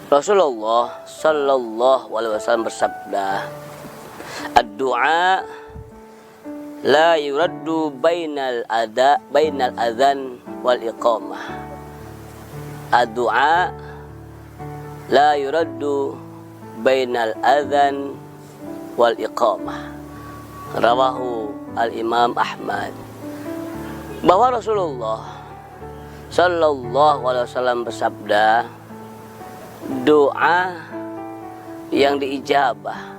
Rasulullah sallallahu alaihi wasallam bersabda, "Ad-du'a la yuraddu bainal adzan wal iqamah." Ad-du'a la yuraddu bainal adzan wal iqamah. Rawahu al-Imam Ahmad. Bahwa Rasulullah sallallahu alaihi wasallam bersabda, doa yang diijabah,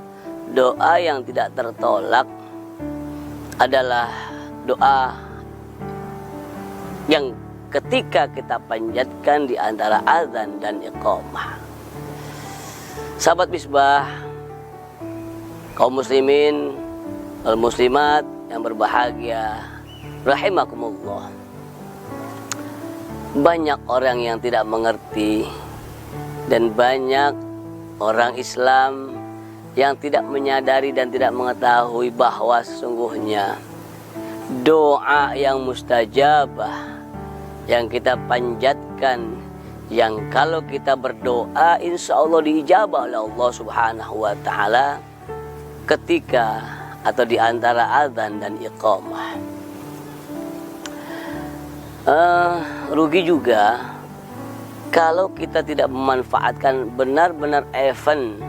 doa yang tidak tertolak adalah doa yang ketika kita panjatkan di antara azan dan iqamah. Sahabat Misbah, kaum muslimin wal muslimat yang berbahagia, rahimakumullah. Banyak orang yang tidak mengerti dan banyak orang Islam yang tidak menyadari dan tidak mengetahui bahwa sesungguhnya doa yang mustajabah yang kita panjatkan, yang kalau kita berdoa insya Allah diijabah oleh Allah Subhanahu wa Ta'ala ketika atau di antara azan dan iqamah. Rugi juga kalau kita tidak memanfaatkan benar-benar event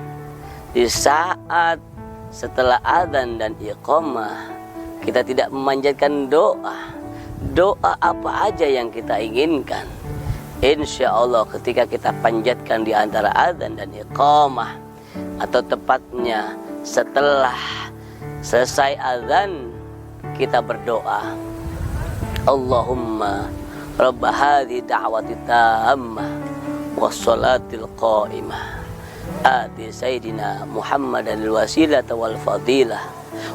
di saat setelah azan dan iqamah, kita tidak memanjatkan doa apa aja yang kita inginkan. Insya Allah ketika kita panjatkan di antara azan dan iqamah, atau tepatnya setelah selesai azan, kita berdoa, Allahumma Rabb hadhihi da'wati tammah wassalatil qa'imah ati sayyidina Muhammadan al-wasilata wal fadilah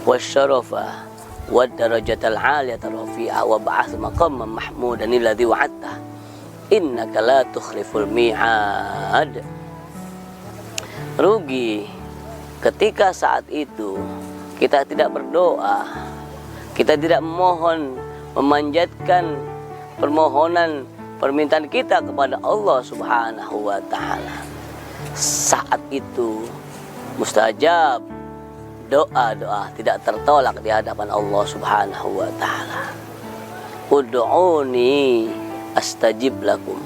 wasyarafa wad darajatal 'aliyata rafi'ah wa ba'ats maqaman mahmudan alladhi wa'adta innaka la tukhliful mi'ad. Rugi ketika saat itu kita tidak berdoa, kita tidak memanjatkan permohonan, permintaan kita kepada Allah Subhanahu wa Ta'ala. Saat itu mustajab, doa-doa tidak tertolak di hadapan Allah Subhanahu wa Ta'ala. Ud'uni astajib lakum.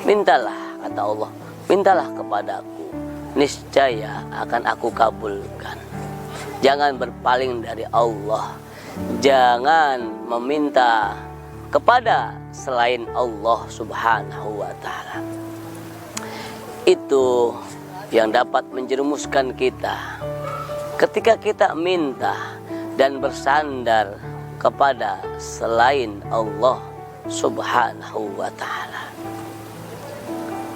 Mintalah, kata Allah, mintalah kepadaku, niscaya akan aku kabulkan. Jangan berpaling dari Allah, jangan meminta kepada selain Allah Subhanahu wa Ta'ala. Itu yang dapat menjerumuskan kita ketika kita minta dan bersandar kepada selain Allah Subhanahu wa Ta'ala.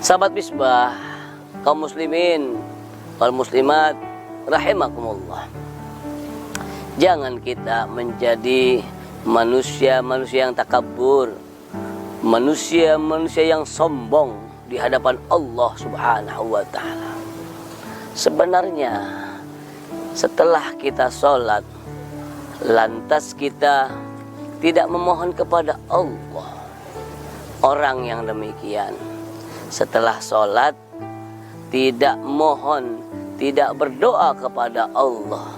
Sahabat Misbah, kaum muslimin wal muslimat rahimakumullah, jangan kita menjadi manusia-manusia yang takabur, manusia-manusia yang sombong di hadapan Allah Subhanahu wa Ta'ala. Sebenarnya setelah kita sholat, lantas kita tidak memohon kepada Allah, orang yang demikian setelah sholat tidak mohon, tidak berdoa kepada Allah,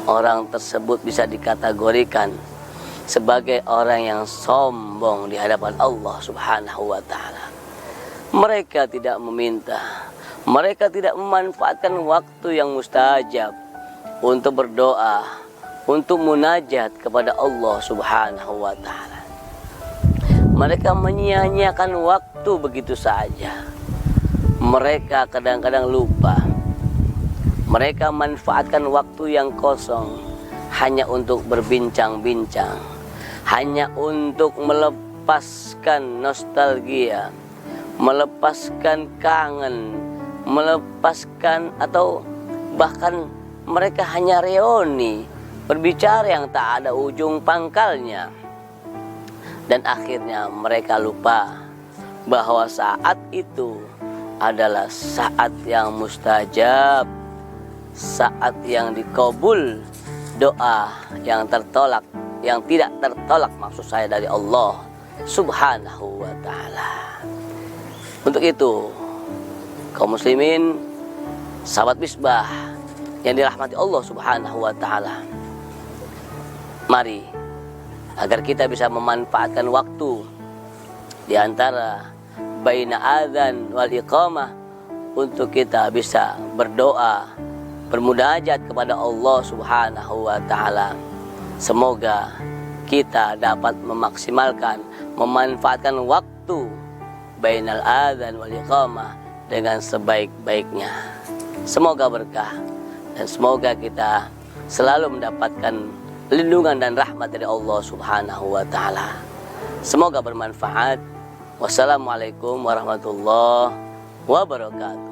orang tersebut bisa dikategorikan sebagai orang yang sombong di hadapan Allah Subhanahu wa Ta'ala. Mereka tidak meminta, mereka tidak memanfaatkan waktu yang mustajab untuk berdoa, untuk munajat kepada Allah Subhanahu wa Ta'ala. Mereka menyia-nyiakan waktu begitu saja. Mereka kadang-kadang lupa. Mereka manfaatkan waktu yang kosong hanya untuk berbincang-bincang, hanya untuk melepaskan nostalgia, melepaskan kangen, melepaskan atau bahkan mereka hanya reuni, berbicara yang tak ada ujung pangkalnya. Dan akhirnya mereka lupa bahwa saat itu adalah saat yang mustajab, saat yang dikabul, doa yang tertolak, yang tidak tertolak maksud saya dari Allah Subhanahu wa Ta'ala. Untuk itu kaum muslimin, sahabat Misbah yang dirahmati Allah Subhanahu wa taala. Mari agar kita bisa memanfaatkan waktu di antara baina adzan wal iqamah untuk kita bisa berdoa, bermunajat kepada Allah Subhanahu wa taala. Semoga kita dapat memaksimalkan, memanfaatkan waktu bainal adzan wal iqamah dengan sebaik-baiknya. Semoga berkah dan semoga kita selalu mendapatkan lindungan dan rahmat dari Allah Subhanahu wa taala. Semoga bermanfaat. Wassalamualaikum warahmatullahi wabarakatuh.